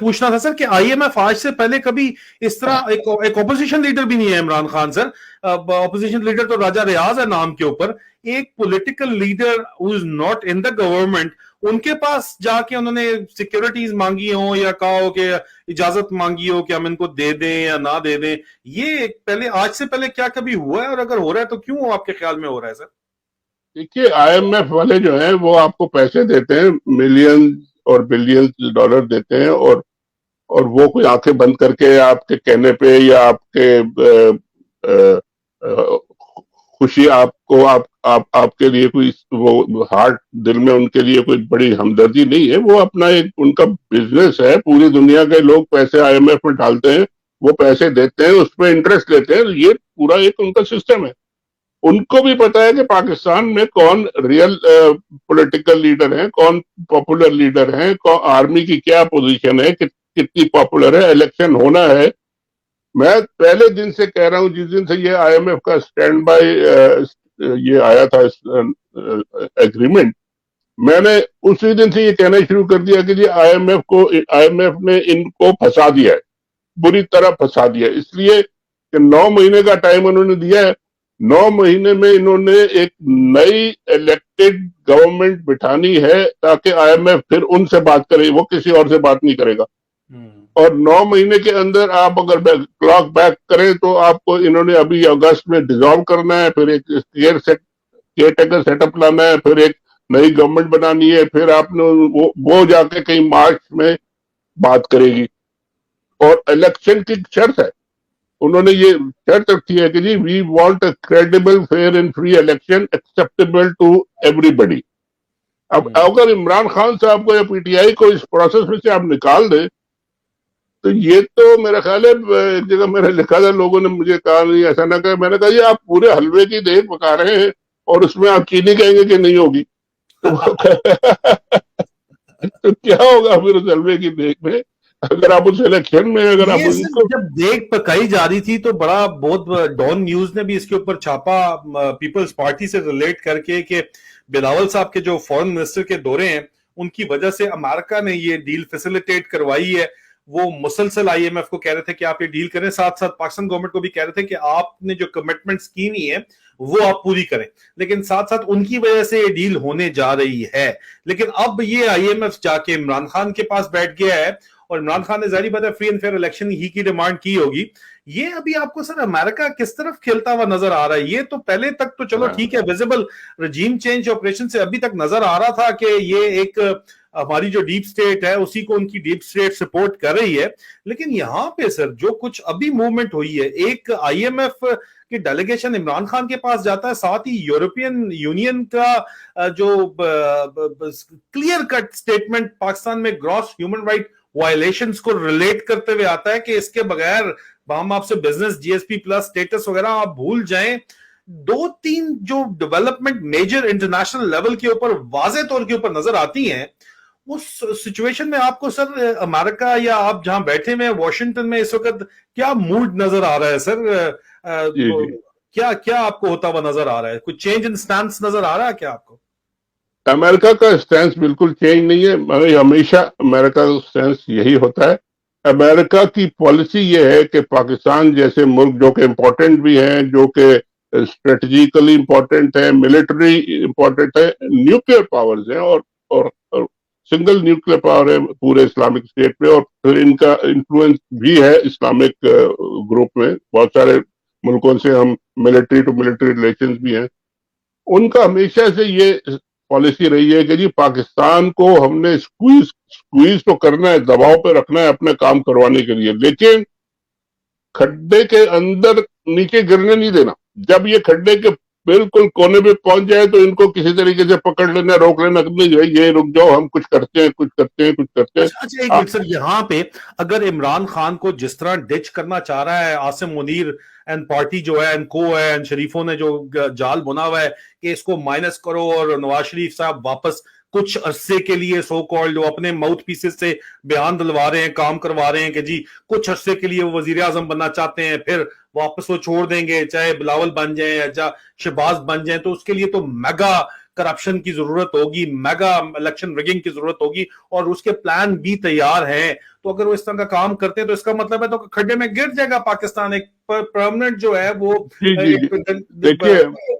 پوچھنا تھا سر کہ آئی ایم ایف آج سے پہلے کبھی اس طرح ایک اپوزیشن لیڈر بھی نہیں ہے Imran Khan sir, opposition leader تو راجہ ریاض ہے نام کے اوپر, ایک political leader who is not in the government, ان کے پاس جا کے انہوں نے سیکیورٹیز مانگی ہوں یا کہا ہو کہ اجازت مانگی ہو کہ ہم ان کو دے دیں یا نہ دے دیں, یہ پہلے آج سے پہلے کیا کبھی ہوا ہے, اور اگر ہو رہا ہے تو کیوں آپ کے خیال میں ہو رہا ہے سر؟ دیکھیے آئی ایم ایف والے جو ہیں وہ آپ کو پیسے دیتے ہیں, ملین اور بلین ڈالر دیتے ہیں, اور وہ کوئی آنکھیں بند کر کے آپ کے کہنے پہ یا آپ کے خوشی آپ کے لیے کوئی وہ ہارٹ دل میں ان کے لیے کوئی بڑی ہمدردی نہیں ہے, وہ اپنا ایک ان کا بزنس ہے, پوری دنیا کے لوگ پیسے آئی ایم ایف میں ڈالتے ہیں, وہ پیسے دیتے ہیں, اس پہ انٹرسٹ لیتے ہیں, یہ پورا ایک ان کا سسٹم ہے. ان کو بھی پتا ہے کہ پاکستان میں کون ریئل پولیٹیکل لیڈر ہیں, کون پاپولر لیڈر ہیں, آرمی کی کیا پوزیشن ہے, کتنی پاپولر ہے, الیکشن ہونا ہے. میں پہلے دن سے کہہ رہا ہوں, جس دن سے یہ آئی ایم ایف کا سٹینڈ بائی یہ آیا تھا ایگریمنٹ, میں نے اسی دن سے یہ کہنا شروع کر دیا کہ جی آئی ایم ایف نے ان کو پھنسا دیا ہے, بری طرح پھنسا دیا ہے, اس لیے کہ 9 مہینے کا ٹائم انہوں نے دیا ہے. 9 مہینے میں انہوں نے ایک نئی الیکٹڈ گورنمنٹ بٹھانی ہے تاکہ آئی ایم ایف پھر ان سے بات کرے, وہ کسی اور سے بات نہیں کرے گا. اور 9 مہینے کے اندر آپ اگر کلاک بیک کریں تو آپ کو انہوں نے ابھی اگست میں ڈیزالو کرنا ہے, پھر ایک کیئر ٹیکر سیٹ اپ لانا ہے, پھر ایک نئی گورنمنٹ بنانی ہے, پھر آپ نے وہ جا کے کہیں مارچ میں بات کرے گی. اور الیکشن کی شرط ہے, انہوں نے یہ شرط رکھی ہے کہ جی we want a credible fair and free election acceptable to everybody. اب اگر عمران خان صاحب کو یا پی ٹی آئی کو اس پروسیس میں سے آپ نکال دیں تو یہ تو میرا خیال ہے, ایک جگہ میں نے لکھا تھا, لوگوں نے مجھے کہا نہیں ایسا نہ کہ, میں نے کہا یہ آپ پورے حلوے کی دیگ پکا رہے ہیں اور اس میں آپ چینی کہیں گے کہ نہیں ہوگی, تو کیا ہوگا پھر اس حلوے کی دیگ میں اگر آپ اس الیکشن میں اگر آپ ان کو. جب دیگ پکائی جا رہی تھی تو بہت ڈان نیوز نے بھی اس کے اوپر چھاپا پیپلز پارٹی سے ریلیٹ کر کے کہ بلاول صاحب کے جو فورن منسٹر کے دورے ہیں ان کی وجہ سے امریکہ نے یہ ڈیل فیسیلیٹیٹ کروائی ہے. وہ مسلسل آئی ایم ایف کو کہہ رہے تھے کہ آپ یہ ڈیل کریں, ساتھ ساتھ پاکستان گورنمنٹ کو بھی کہہ رہے تھے کہ آپ نے جو کمٹمنٹس کی نہیں ہے وہ آپ پوری کریں, لیکن ساتھ ساتھ ان کی وجہ سے یہ ڈیل ہونے جا رہی ہے. لیکن اب یہ آئی ایم ایف جا کے عمران خان کے پاس بیٹھ گیا ہے, اور عمران خان نے ظاہری بات ہے فری اینڈ فیئر الیکشن ہی کی ڈیمانڈ کی ہوگی. یہ ابھی آپ کو سر امریکہ کس طرف کھیلتا ہوا نظر آ رہا ہے؟ یہ تو پہلے تک تو چلو ٹھیک ہے, ویزیبل رجیم چینج آپریشن سے ابھی تک نظر آ رہا تھا کہ یہ ایک ہماری جو ڈیپ سٹیٹ ہے اسی کو ان کی ڈیپ سٹیٹ سپورٹ کر رہی ہے, لیکن یہاں پہ سر جو کچھ ابھی موومنٹ ہوئی ہے, ایک آئی ایم ایف کی ڈیلیگیشن عمران خان کے پاس جاتا ہے, ساتھ ہی یورپین یونین کا جو کلیئر کٹ سٹیٹمنٹ پاکستان میں گراس ہیومن رائٹ وائلیشنز کو ریلیٹ کرتے ہوئے آتا ہے کہ اس کے بغیر ہم آپ سے بزنس جی ایس پی پلس سٹیٹس وغیرہ آپ بھول جائیں. 2-3 جو ڈیولپمنٹ میجر انٹرنیشنل لیول کے اوپر واضح طور کے اوپر نظر آتی ہیں, اس سچویشن میں آپ کو سر امریکہ یا آپ جہاں بیٹھے میں واشنگٹن میں اس وقت کیا موڈ نظر آ رہا ہے سر؟ کیا آپ کو ہوتا ہوا نظر آ رہا ہے؟ کوئی چینج ان سٹانس نظر آ رہا ہے کیا آپ کو؟ امریکہ کا سٹینس بالکل چینج نہیں ہے, ہمیشہ امریکہ کا سٹینس یہی ہوتا ہے. امریکہ کی پالیسی یہ ہے کہ پاکستان جیسے ملک جو کہ امپورٹنٹ بھی ہیں, جو کہ اسٹریٹجیکلی امپورٹنٹ ہے, ملٹری امپورٹنٹ ہے, نیوکلیئر پاورز ہیں اور سنگل نیوکلیئر پاور ہے پورے اسلامک اسٹیٹ میں, اور پھر ان کا انفلوئنس بھی ہے اسلامک گروپ میں, بہت سارے ملکوں سے ہم ملٹری ٹو ملٹری ریلیشنز بھی ہیں. ان کا ہمیشہ سے یہ پالیسی رہی ہے کہ جی پاکستان کو ہم نے سکویز تو کرنا ہے, دباؤ پہ رکھنا ہے اپنے کام کروانے کے لیے, لیکن کھڈے کے اندر نیچے گرنے نہیں دینا. جب یہ کھڈے کے بالکل کونے پہ پہنچ جائے تو ان کو کسی طریقے سے پکڑ لینا, روک لینا, نہیں یہ رک جاؤ, ہم کچھ کرتے ہیں. اچھا ایک منٹ سر, یہاں پہ اگر عمران خان کو جس طرح ڈچ کرنا چاہ رہا ہے عاصم منیر اینڈ پارٹی جو ہے اینڈ کو ہے اینڈ شریفوں نے جو جال بنا ہوا ہے کہ اس کو مائنس کرو, اور نواز شریف صاحب واپس کچھ عرصے کے لیے سو کالڈ جو اپنے ماؤتھ پیسز سے بیان دلوا رہے ہیں, کام کروا رہے ہیں کہ جی کچھ عرصے کے لیے وہ وزیر اعظم بننا چاہتے ہیں, پھر واپس وہ چھوڑ دیں گے, چاہے بلاول بن جائیں یا شہباز بن جائیں, تو اس کے لیے تو میگا کرپشن کی ضرورت ہوگی, میگا الیکشن رگنگ کی ضرورت ہوگی, اور اس کے پلان بھی تیار ہیں. تو اگر وہ اس طرح کا کام کرتے ہیں تو اس کا مطلب ہے تو کھڈے میں گر جائے گا پاکستان, ایک پرماننٹ جو ہے وہ. دیکھیے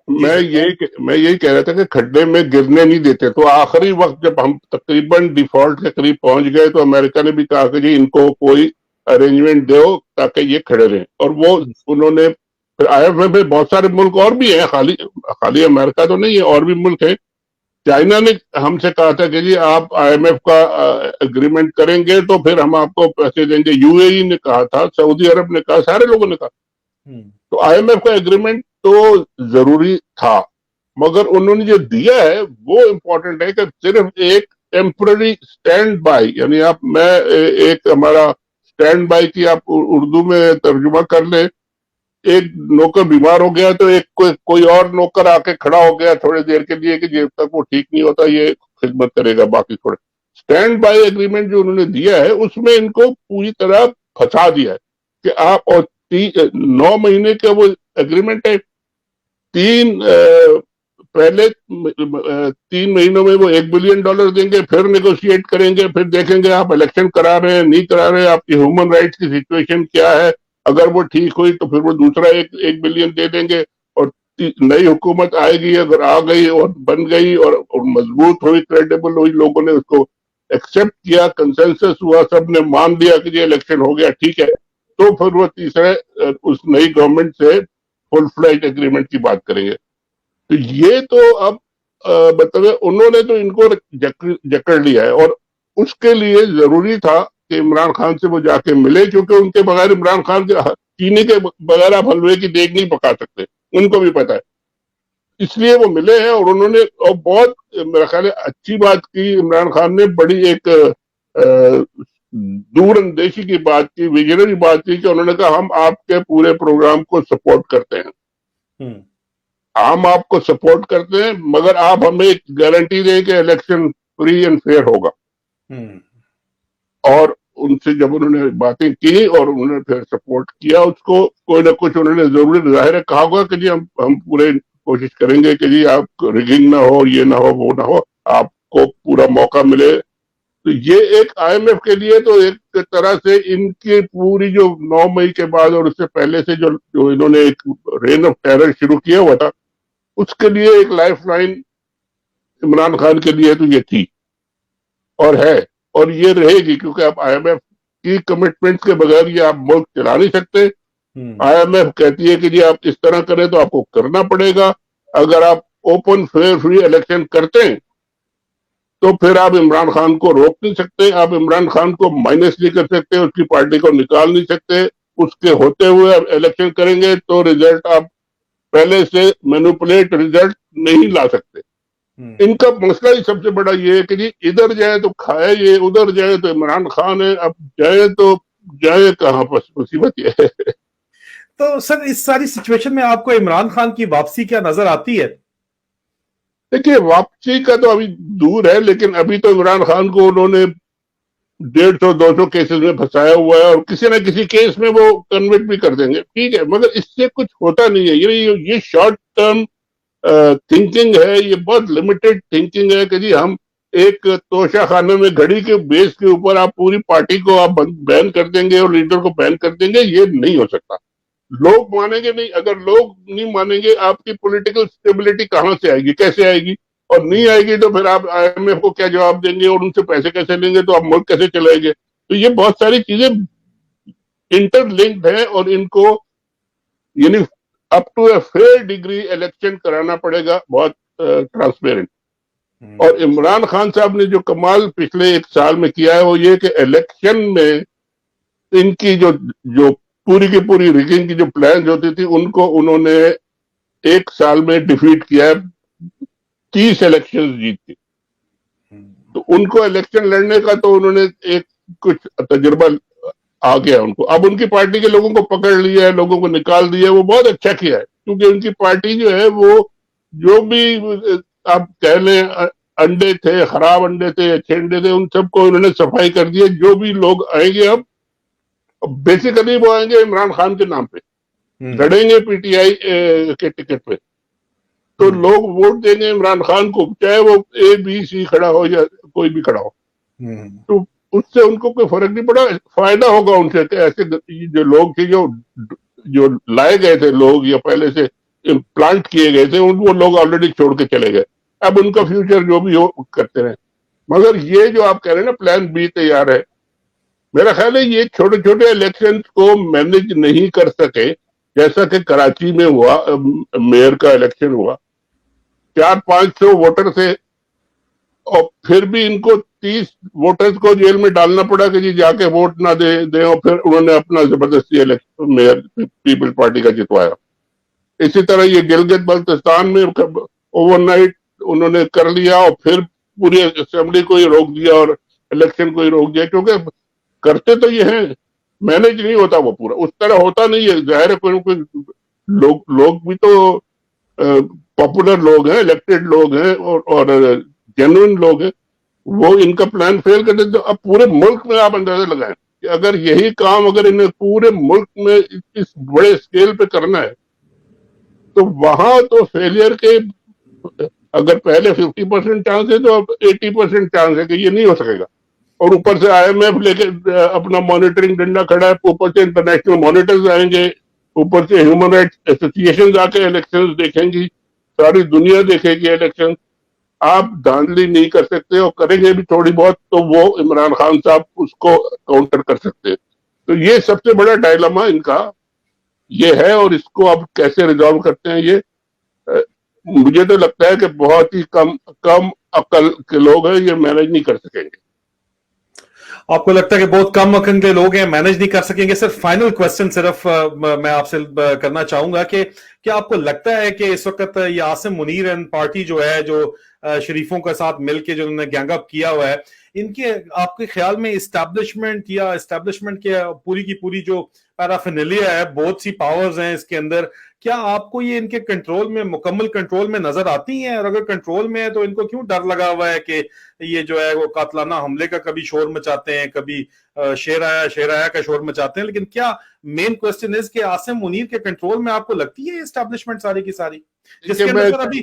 میں یہی کہہ رہا تھا کہ کھڈے میں گرنے نہیں دیتے. تو آخری وقت جب ہم تقریباً ڈیفالٹ کے قریب پہنچ گئے تو امریکہ نے بھی کہا کہ جی ان کو کوئی ارینجمنٹ دو تاکہ یہ کھڑے رہیں, اور وہ انہوں نے پھر آئی ایف میں بہت سارے ملک اور بھی ہیں, خالی امریکہ تو نہیں ہے, اور بھی ملک ہیں. چائنا نے ہم سے کہا تھا کہ جی آپ آئی ایم ایف کا اگریمنٹ کریں گے تو پھر ہم آپ کو پیسے دیں گے. یو اے ای نے کہا تھا, سعودی عرب نے کہا, سارے لوگوں نے کہا. تو آئی ایم ایف کا اگریمنٹ تو ضروری تھا, مگر انہوں نے جو دیا ہے وہ امپورٹنٹ ہے کہ صرف ایک ٹیمپرری سٹینڈ بائی, یعنی آپ میں ایک ہمارا سٹینڈ بائی کی آپ اردو میں ترجمہ کر لیں, ایک نوکر بیمار ہو گیا تو ایک کوئی اور نوکر آ کے کھڑا ہو گیا تھوڑی دیر کے لیے کہ جب تک وہ ٹھیک نہیں ہوتا یہ خدمت کرے گا باقی تھوڑے. سٹینڈ بائی ایگریمنٹ جو انہوں نے دیا ہے اس میں ان کو پوری طرح پھنسا دیا ہے کہ آپ, اور 9 مہینے کا وہ ایگریمنٹ ہے, پہلے 3 مہینوں میں وہ $1 بلین دیں گے, پھر نیگوشیٹ کریں گے, پھر دیکھیں گے آپ الیکشن کرا رہے ہیں نہیں کرا رہے ہیں, آپ کی ہیومن رائٹس کی سچویشن کیا ہے, اگر وہ ٹھیک ہوئی تو پھر وہ دوسرا 1 بلین دے دیں گے, اور نئی حکومت آئے گی اگر آ گئی اور بن گئی اور مضبوط ہوئی, کریڈیبل ہوئی, لوگوں نے اس کو ایکسپٹ کیا, کنسنسس ہوا, سب نے مان لیا کہ یہ الیکشن ہو گیا ٹھیک ہے, تو پھر وہ تیسرے اس نئی گورنمنٹ سے فل فلیج ایگریمنٹ کی بات کریں گے. تو یہ تو اب مطلب انہوں نے تو ان کو جکڑ لیا ہے, اور اس کے لیے ضروری تھا کہ عمران خان سے وہ جا کے ملے, کیونکہ ان کے بغیر عمران خان کے چینی کے بغیر آپ حلوے کی دیگ نہیں پکا سکتے, ان کو بھی پتا ہے. اس لیے وہ ملے ہیں اور انہوں نے اور بہت میرا خیال ہے اچھی بات کی. عمران خان نے بڑی ایک دور اندیشی کی بات کی, ویژنری بات کی, کہ انہوں نے کہا ہم آپ کے پورے پروگرام کو سپورٹ کرتے ہیں, ہم آپ کو سپورٹ کرتے ہیں, مگر آپ ہمیں ایک گارنٹی دیں کہ الیکشن فری اینڈ فیئر ہوگا. اور ان سے جب انہوں نے باتیں کی اور انہوں نے پھر سپورٹ کیا اس کو, کوئی نہ کچھ انہوں نے ضروری ظاہر ہے کہا ہوگا کہ جی ہم پورے کوشش کریں گے کہ جی آپ ریگنگ نہ ہو, یہ نہ ہو, وہ نہ ہو, آپ کو پورا موقع ملے. تو یہ ایک آئی ایم ایف کے لیے تو ایک طرح سے ان کی پوری جو 9 مئی کے بعد اور اس سے پہلے سے جو انہوں نے ایک رین آف ٹیرر شروع کیا ہوا تھا, اس کے لیے ایک لائف لائن عمران خان کے لیے تو یہ تھی اور ہے اور یہ رہے گی, کیونکہ آپ آئی ایم ایف کی کمٹمنٹ کے بغیر یہ آپ ملک چلا نہیں سکتے. آئی ایم ایف کہتی ہے کہ جی آپ اس طرح کریں تو آپ کو کرنا پڑے گا. اگر آپ اوپن فیئر فری الیکشن کرتے ہیں تو پھر آپ عمران خان کو روک نہیں سکتے, آپ عمران خان کو مائنس نہیں کر سکتے, اس کی پارٹی کو نکال نہیں سکتے. اس کے ہوتے ہوئے آپ الیکشن کریں گے تو ریزلٹ آپ پہلے سے مینوپولیٹ ریزلٹ نہیں لا سکتے. ان کا مسئلہ ہی سب سے بڑا یہ ہے کہ جی ادھر جائے تو کھائے یہ, ادھر جائے تو عمران خان ہے, اب جائے تو جائے کہاں, پر مصیبت یہ ہے. تو سر اس ساری سچویشن میں آپ کو عمران خان کی واپسی کیا نظر آتی ہے؟ دیکھیے واپسی کا تو ابھی دور ہے, لیکن ابھی تو عمران خان کو انہوں نے 150-200 کیسز میں پھنسایا ہوا ہے, اور کسی نہ کسی کیس میں وہ کنوکٹ بھی کر دیں گے, ٹھیک ہے, مگر اس سے کچھ ہوتا نہیں ہے. یہ شارٹ ٹرم تھنکنگ ہے, یہ بہت لمیٹڈ تھنکنگ ہے کہ جی ہم ایک توشہ خانے میں گھڑی کے بیس کے اوپر آپ پوری پارٹی کو آپ بین کر دیں گے اور لیڈر کو بین کر دیں گے. یہ نہیں ہو سکتا. لوگ مانیں گے نہیں, اگر لوگ نہیں مانیں گے آپ کی پولیٹیکل سٹیبلٹی کہاں سے آئے گی, کیسے آئے گی, اور نہیں آئے گی تو پھر آپ آئی ایم ایف کو کیا جواب دیں گے اور ان سے پیسے کیسے لیں گے, تو آپ ملک کیسے چلائیں گے. تو یہ بہت ساری چیزیں انٹر لنکڈ ہیں اور ان کو یعنی up to a fair degree election کرانا پڑے گا, بہت ٹرانسپیرنٹ. اور عمران خان صاحب نے جو کمال پچھلے 1 سال میں کیا ہے وہ یہ کہ الیکشن میں ان کی جو پوری کی پوری ریگنگ کی جو پلانز ہوتی تھی ان کو انہوں نے 1 سال میں ڈیفیٹ کیا ہے, 30 الیکشن جیت کے. تو ان کو الیکشن لڑنے کا تو انہوں نے ایک کچھ تجربہ آ گیا ان کو. اب ان کی پارٹی کے لوگوں کو پکڑ لیا ہے, لوگوں کو نکال دیا ہے, وہ بہت اچھا کیا ہے, کیونکہ ان کی پارٹی جو ہے وہ جو بھی آپ کہہ لیں انڈے تھے, خراب انڈے تھے, اچھے انڈے تھے, ان سب کو انہوں نے صفائی کر دی ہے. جو بھی لوگ آئیں گے اب بیسیکلی وہ آئیں گے عمران خان کے نام پہ, لڑیں گے پی ٹی آئی کے ٹکٹ پہ. تو لوگ ووٹ دیں گے عمران خان کو، چاہے وہ ABC کھڑا ہو یا کوئی بھی کھڑا ہو. تو اس سے ان کو کوئی فرق نہیں پڑا. فائدہ ہوگا ان سے کہ ایسے جو لوگ تھے جو لائے گئے تھے لوگ یا پہلے سے پلانٹ کیے گئے تھے، وہ لوگ آلریڈی چھوڑ کے چلے گئے. اب ان کا فیوچر جو بھی ہو کرتے رہے. مگر یہ جو آپ کہہ رہے ہیں نا پلان B تیار ہے، میرا خیال ہے یہ چھوٹے چھوٹے الیکشن کو مینج نہیں کر سکے. جیسا کہ کراچی میں ہوا، میئر کا الیکشن ہوا، 400-500 ووٹر تھے، اور پھر بھی ان کو 30 ووٹرز کو جیل میں ڈالنا پڑا کہ جی جا کے ووٹ نہ دیں، اور پھر انہوں نے اپنا زبردستی الیکشن میئر پیپل پارٹی کا جتوایا. اسی طرح یہ گلگت بلتستان میں اوور نائٹ انہوں نے کر لیا، اور پھر پوری اسمبلی کو ہی روک دیا اور الیکشن کو ہی روک دیا. کیونکہ کرتے تو یہ ہیں، مینج نہیں ہوتا وہ پورا، اس طرح ہوتا نہیں ہے. ظاہر ہے کوئی لوگ بھی تو پاپولر لوگ ہیں، الیکٹڈ لوگ ہیں، اور جینوئن لوگ ہیں. وہ ان کا پلان فیل کر دیتے. اب پورے ملک میں آپ اندازہ لگائیں کہ اگر یہی کام اگر انہیں پورے ملک میں اس بڑے اسکیل پہ کرنا ہے، تو وہاں تو فیلئر کے اگر پہلے 50% چانس ہے تو اب 80% چانس ہے کہ یہ نہیں ہو سکے گا. اور اوپر سے IMF لے کے اپنا مانیٹرنگ ڈنڈا کھڑا ہے، اوپر سے انٹرنیشنل مانیٹرز آئیں گے، اوپر سے ہیومن رائٹس ایسوسیشن آ کے الیکشن دیکھیں گی، ساری دنیا دیکھے گی الیکشن. آپ دھاندلی نہیں کر سکتے، اور کریں گے بھی تھوڑی بہت تو وہ عمران خان صاحب اس کو کاؤنٹر کر سکتے. تو یہ سب سے بڑا ڈائلما ان کا یہ ہے، اور اس کو اب کیسے ریزالو کرتے ہیں یہ مجھے تو لگتا ہے کہ بہت ہی کم عقل کے لوگ ہیں، یہ مینج نہیں کر سکیں گے. آپ کو لگتا ہے کہ بہت کم عقل کے لوگ ہیں، مینج نہیں کر سکیں گے؟ صرف فائنل کوسچن صرف میں آپ سے کرنا چاہوں گا کہ کیا آپ کو لگتا ہے کہ اس وقت یہ عاصم منیر اینڈ پارٹی جو ہے، جو شریفوں کے ساتھ مل کے جو انہوں نے گینگ اپ کیا ہوا ہے، ان کے آپ کے خیال میں اسٹیبلشمنٹ کے پوری کی پوری جو پیرافینیلیا ہے، بہت سی پاورز ہیں اس کے اندر، کیا آپ کو یہ ان کے کنٹرول میں، مکمل کنٹرول میں نظر آتی ہیں؟ اور اگر کنٹرول میں ہے تو ان کو کیوں ڈر لگا ہوا ہے کہ یہ جو ہے وہ قاتلانہ حملے کا کبھی شور مچاتے ہیں، کبھی شیر آیا کا شور مچاتے ہیں؟ لیکن کیا مین کوسچن ہے کہ عاصم منیر کے کنٹرول میں آپ کو لگتی ہے اسٹیبلشمنٹ ساری کی ساری، جس کے اندر ابھی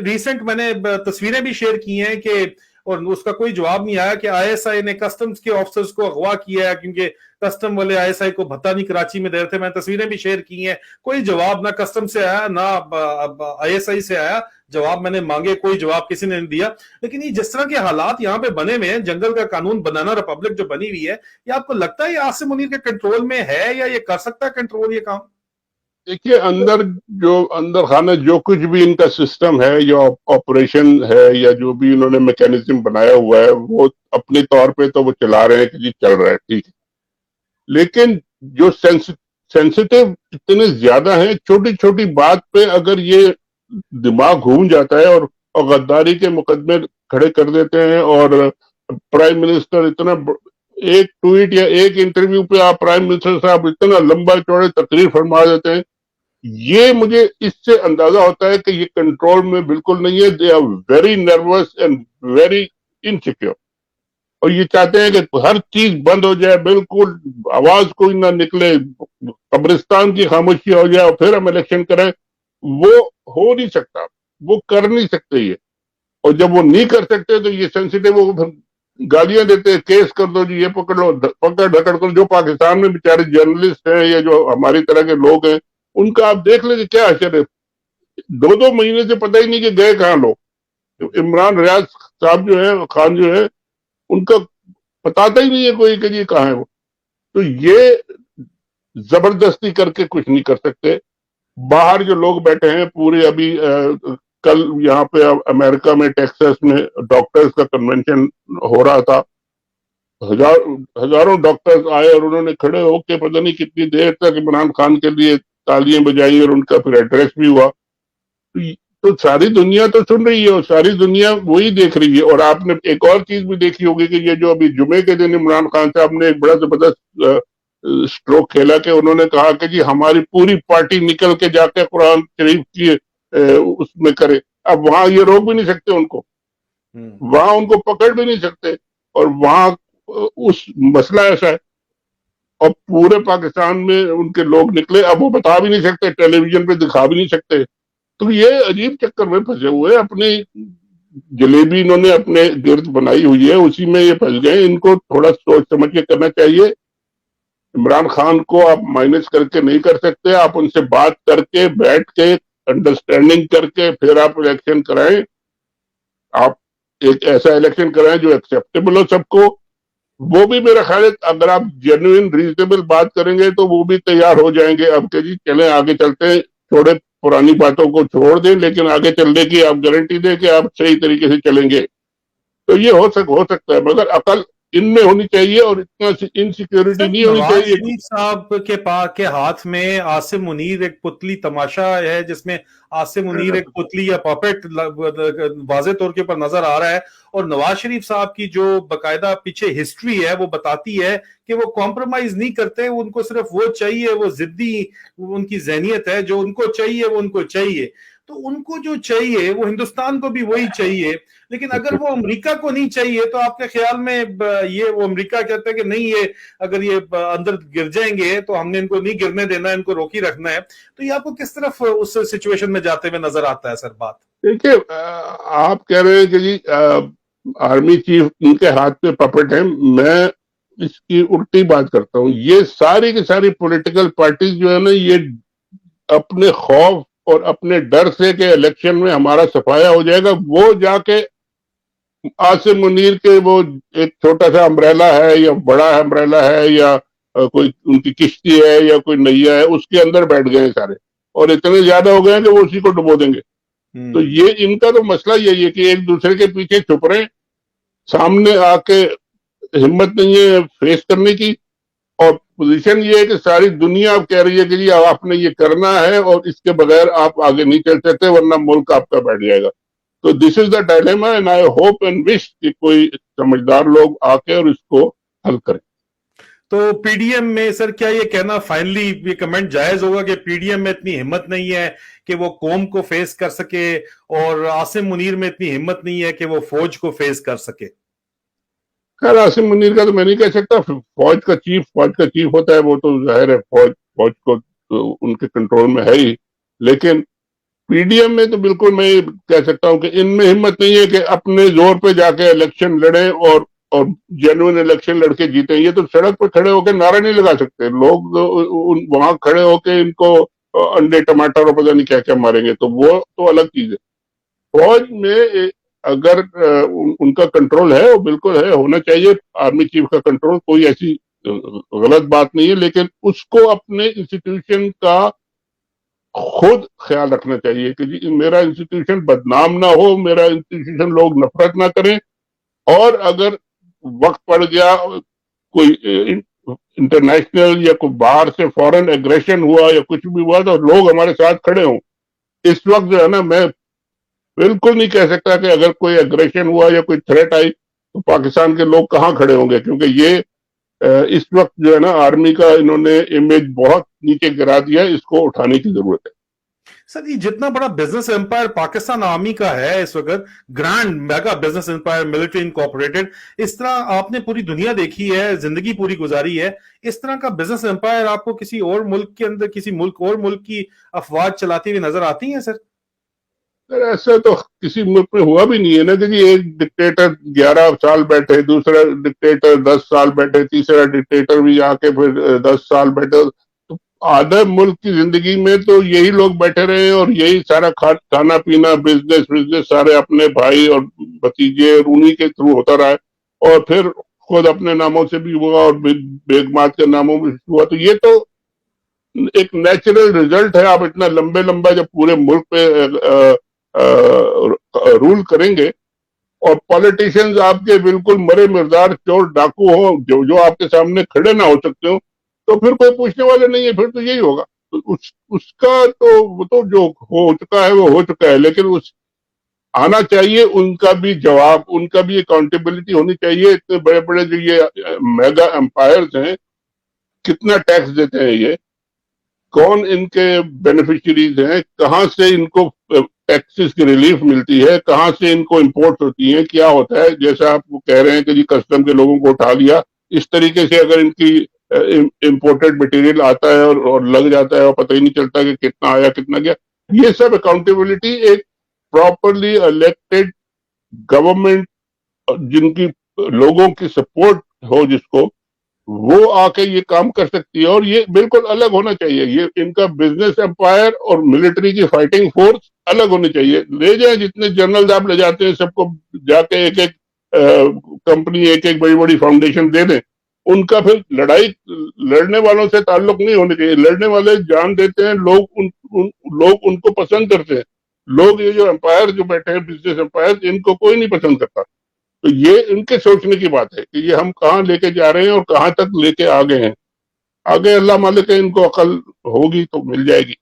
ریسنٹ میں نے تصویریں بھی شیئر کی ہیں کہ، اور اس کا کوئی جواب نہیں آیا کہ ISI نے کسٹمز کے آفیسرز کو اغوا کیا ہے، کیونکہ کسٹم والے ISI کو بھتہ نہیں کراچی میں دے رہے تھے. میں تصویریں بھی شیئر کی ہیں، کوئی جواب نہ کسٹم سے آیا نہ ISI سے آیا. جواب میں نے مانگے، کوئی جواب کسی نے نہیں دیا. لیکن یہ جس طرح کے حالات یہاں پہ بنے ہوئے ہیں، جنگل کا قانون بنانا ریپبلک جو بنی ہوئی ہے، یہ آپ کو لگتا ہے یہ عاصم منیر کے کنٹرول میں ہے، یا یہ کر سکتا ہے کنٹرول یہ کام؟ دیکھیے اندر خانہ جو کچھ بھی ان کا سسٹم ہے یا آپریشن ہے یا جو بھی انہوں نے میکینزم بنایا ہوا ہے، وہ اپنے طور پہ تو وہ چلا رہے ہیں کہ جی چل رہا ہے، ٹھیک ہے. لیکن جو سینسٹیو اتنے زیادہ ہیں، چھوٹی چھوٹی بات پہ اگر یہ دماغ گھوم جاتا ہے اور غداری کے مقدمے کھڑے کر دیتے ہیں، اور پرائم منسٹر اتنا ایک ٹویٹ یا ایک انٹرویو پہ آپ پرائم منسٹر صاحب اتنا لمبا چوڑے تقریر فرما دیتے ہیں، یہ مجھے اس سے اندازہ ہوتا ہے کہ یہ کنٹرول میں بالکل نہیں ہے. They are very nervous and very insecure, اور یہ چاہتے ہیں کہ ہر چیز بند ہو جائے، بالکل آواز کوئی نہ نکلے، قبرستان کی خاموشی ہو جائے، اور پھر ہم الیکشن کریں. وہ ہو نہیں سکتا، وہ کر نہیں سکتے یہ. اور جب وہ نہیں کر سکتے تو یہ سینسیٹیو گالیاں دیتے ہیں، کیس کر دو جی، یہ پکڑ لو، پکڑ ڈھکڑ کر. جو پاکستان میں بیچارے جرنلسٹ ہیں یا جو ہماری طرح کے لوگ ہیں، ان کا آپ دیکھ لیں کہ کیا حشر ہے. 2 مہینے سے پتہ ہی نہیں کہ گئے کہاں لوگ. عمران ریاض صاحب جو ہے، خان جو ہے، ان کا بتاتا ہی نہیں ہے کوئی کہ یہ کہاں ہے وہ. تو یہ زبردستی کر کے کچھ نہیں کر سکتے. باہر جو لوگ بیٹھے ہیں پورے، ابھی کل یہاں پہ امریکہ میں ٹیکساس میں ڈاکٹرز کا کنونشن ہو رہا تھا. ہزاروں ڈاکٹرز آئے اور انہوں نے کھڑے ہو کے پتہ نہیں کتنی دیر تک عمران خان کے لیے تالیاں بجائی، اور ان کا پھر ایڈریس بھی ہوا. تو ساری دنیا تو سن رہی ہے، اور ساری دنیا وہی دیکھ رہی ہے. اور آپ نے ایک اور چیز بھی دیکھی ہوگی کہ یہ جو ابھی جمعے کے دن عمران خان صاحب نے ایک بڑا زبردست سٹروک کھیلا کہ انہوں نے کہا کہ جی ہماری پوری پارٹی نکل کے جا کے قرآن شریف کی اس میں کرے. اب وہاں یہ روک بھی نہیں سکتے ان کو، وہاں ان کو پکڑ بھی نہیں سکتے، اور وہاں اس مسئلہ ایسا ہے. اور پورے پاکستان میں ان کے لوگ نکلے، اب وہ بتا بھی نہیں سکتے، ٹیلی ویژن پہ دکھا بھی نہیں سکتے. تو یہ عجیب چکر میں پھنسے ہوئے، اپنی جلیبی انہوں نے اپنے گرد بنائی ہوئی ہے، اسی میں یہ پھنس گئے. ان کو تھوڑا سوچ سمجھ کے کرنا چاہیے. عمران خان کو آپ مائنس کر کے نہیں کر سکتے، آپ ان سے بات کر کے بیٹھ کے انڈرسٹینڈنگ کر کے پھر آپ الیکشن کرائیں. آپ ایک ایسا الیکشن کرائیں جو ایکسیپٹیبل ہو سب کو. وہ بھی میرا خیال ہے اگر آپ جینوئن ریزنیبل بات کریں گے تو وہ بھی تیار ہو جائیں گے. اب کہ جی چلیں آگے چلتے ہیں، چھوڑے پرانی باتوں کو چھوڑ دیں، لیکن آگے چلنے کی آپ گارنٹی دیں کہ آپ صحیح طریقے سے چلیں گے. تو یہ ہو سکتا ہے، مگر عقل ان میں ہونی چاہیے اور اتنا انسیکیورٹی سر نہیں ہونی نواز چاہیے. شریف صاحب کے ہاتھ میں عاصم منیر ایک پتلی تماشا ہے، جس میں عاصم منیر ایک پتلی یا پاپٹ واضح طور کے اوپر نظر آ رہا ہے، اور نواز شریف صاحب کی جو باقاعدہ پیچھے ہسٹری ہے وہ بتاتی ہے کہ وہ کمپرومائز نہیں کرتے. ان کو صرف وہ چاہیے، وہ ضدی ان کی ذہنیت ہے، جو ان کو چاہیے وہ ان کو چاہیے. تو ان کو جو چاہیے وہ ہندوستان کو بھی وہی چاہیے، لیکن اگر وہ امریکہ کو نہیں چاہیے تو آپ کے خیال میں یہ وہ امریکہ کہتا ہے کہ نہیں، یہ اگر یہ اندر گر جائیں گے تو ہم نے ان کو نہیں گرنے دینا، ان کو روکی رکھنا ہے. تو یہ آپ کو کس طرف اس سچویشن میں جاتے ہوئے نظر آتا ہے سر بات؟ دیکھیے آپ کہہ رہے ہیں کہ جی آرمی چیف ان کے ہاتھ پہ پپٹ ہے. میں اس کی الٹی بات کرتا ہوں. یہ ساری کی ساری پولیٹیکل پارٹیز جو ہے نا، یہ اپنے خوف اور اپنے ڈر سے کہ الیکشن میں ہمارا صفایا ہو جائے گا، وہ جا کے عاصم منیر کے وہ ایک چھوٹا سا امبریلا ہے یا بڑا امبریلا ہے یا کوئی ان کی کشتی ہے یا کوئی نیا ہے، اس کے اندر بیٹھ گئے سارے، اور اتنے زیادہ ہو گئے کہ وہ اسی کو ڈبو دیں گے. تو یہ ان کا تو مسئلہ یہی ہے کہ ایک دوسرے کے پیچھے چھپ رہے ہیں، سامنے آ کے ہمت نہیں ہے فیس کرنے کی. اور پوزیشن یہ ہے کہ ساری دنیا اب کہہ رہی ہے کہ جی آپ نے یہ کرنا ہے اور اس کے بغیر آپ آگے نہیں چل سکتے، ورنہ ملک آپ کا بیٹھ جائے گا. تو this is the dilemma, and I hope and wish کہ کوئی سمجھدار لوگ آ کے اور اس کو حل کریں. تو پی ڈی ایم میں سر کیا یہ کہنا فائنلی یہ کمنٹ جائز ہوگا کہ پی ڈی ایم میں اتنی ہمت نہیں ہے کہ وہ قوم کو فیس کر سکے، اور عاصم منیر میں اتنی ہمت نہیں ہے کہ وہ فوج کو فیس کر سکے؟ خیر عاصم منیر کا تو میں نہیں کہہ سکتا. فوج کا چیف ہوتا ہے، وہ تو ظاہر ہے فوج کو تو ان کے کنٹرول میں ہے ہی. لیکن پی ڈی ایم میں تو بالکل میں کہہ سکتا ہوں کہ ان میں ہمت نہیں ہے کہ اپنے زور پہ جا کے الیکشن لڑیں اور جینوئن الیکشن لڑ کے جیتیں. یہ تو سڑک پہ کھڑے ہو کے نعرے نہیں لگا سکتے لوگ، وہاں کھڑے ہو کے ان کو انڈے ٹماٹر اور پتہ نہیں کیا کیا ماریں گے، تو وہ تو الگ چیز ہے. فوج میں اگر ان کا کنٹرول ہے، وہ بالکل ہے، ہونا چاہیے آرمی چیف کا کنٹرول، کوئی ایسی غلط بات نہیں ہے. لیکن اس کو اپنے انسٹیٹیوشن کا خود خیال رکھنا چاہیے کہ جی میرا انسٹیٹیوشن بدنام نہ ہو، میرا انسٹیٹیوشن لوگ نفرت نہ کریں. اور اگر وقت پڑ گیا، کوئی انٹرنیشنل یا کوئی باہر سے فورن ایگریشن ہوا یا کچھ بھی ہوا، تو لوگ ہمارے ساتھ کھڑے ہوں. اس وقت جو ہے نا، میں بالکل نہیں کہہ سکتا کہ اگر کوئی ایگریشن ہوا یا کوئی تھریٹ آئی تو پاکستان کے لوگ کہاں کھڑے ہوں گے، کیونکہ یہ اس وقت جو ہے نا آرمی کا انہوں نے امیج بہت نیچے گرا دیا ہے، اس کو اٹھانے کی ضرورت ہے. سر یہ جتنا بڑا بزنس امپائر پاکستان آرمی کا ہے اس وقت، grand mega business empire, military incorporated, اس طرح آپ نے پوری دنیا دیکھی ہے، زندگی پوری گزاری ہے، اس طرح کا بزنس امپائر آپ کو کسی اور ملک کے اندر، کسی ملک کی افواج چلاتی ہوئی نظر آتی ہیں سر؟ ایسا تو کسی ملک میں ہوا بھی نہیں ہے نا کہ جی ایک ڈکٹیٹر 11 سال بیٹھے، دوسرا ڈکٹیٹر 10 سال بیٹھے، تیسرا ڈکٹیٹر بھی آ کے پھر 10 سال بیٹھے. تو آدھے ملک کی زندگی میں تو یہی لوگ بیٹھے رہے ہیں، اور یہی سارا کھانا پینا بزنس سارے اپنے بھائی اور بھتیجے اور انہی کے تھرو ہوتا رہا ہے. اور پھر خود اپنے ناموں سے بھی ہوا اور بیگمات کے ناموں میں ہوا. تو یہ تو ایک نیچرل ریزلٹ ہے. آپ اتنا لمبا جب پورے ملک پہ رول کریں گے اور پالیٹیشنز آپ کے بالکل مرے مردار چور ڈاکو ہوں، جو آپ کے سامنے کھڑے نہ ہو سکتے ہوں، تو پھر کوئی پوچھنے والے نہیں ہے. پھر تو یہی ہوگا. اس کا تو وہ تو جو ہو چکا ہے وہ ہو چکا ہے، لیکن آنا چاہیے ان کا بھی جواب، ان کا بھی اکاؤنٹیبلٹی ہونی چاہیے. اتنے بڑے بڑے جو یہ میگا امپائرز ہیں، کتنا ٹیکس دیتے ہیں، یہ کون ان کے بینیفیشریز ہیں، کہاں سے ان کو ٹیکسز کی ریلیف ملتی ہے، کہاں سے ان کو امپورٹ ہوتی ہیں، کیا ہوتا ہے. جیسا آپ کہہ رہے ہیں کہ جی کسٹم کے لوگوں کو اٹھا لیا، اس طریقے سے اگر ان کی امپورٹڈ مٹیریل آتا ہے اور لگ جاتا ہے اور پتہ ہی نہیں چلتا کہ کتنا آیا کتنا گیا. یہ سب اکاؤنٹیبلٹی ایک پراپرلی الیکٹڈ گورنمنٹ جن کی لوگوں کی سپورٹ ہو جس کو وہ آ کے یہ کام کر سکتی ہے. اور یہ بالکل الگ ہونا چاہیے. یہ ان کا بزنس امپائر اور ملٹری کی فائٹنگ فورس الگ ہونی چاہیے. لے جائیں جتنے جنرل آپ لے جاتے ہیں سب کو جا کے ایک ایک کمپنی ایک ایک بڑی بڑی فاؤنڈیشن دے دیں. ان کا پھر لڑائی لڑنے والوں سے تعلق نہیں ہونے چاہیے. لڑنے والے جان دیتے ہیں. لوگ ان کو پسند کرتے ہیں. لوگ یہ جو امپائر جو بیٹھے ہیں بزنس امپائر ان کو کوئی نہیں پسند کرتا. تو یہ ان کے سوچنے کی بات ہے کہ یہ ہم کہاں لے کے جا رہے ہیں اور کہاں تک لے کے آگے ہیں. آگے اللہ مالک ہے ان کو عقل ہوگی تو مل جائے گی.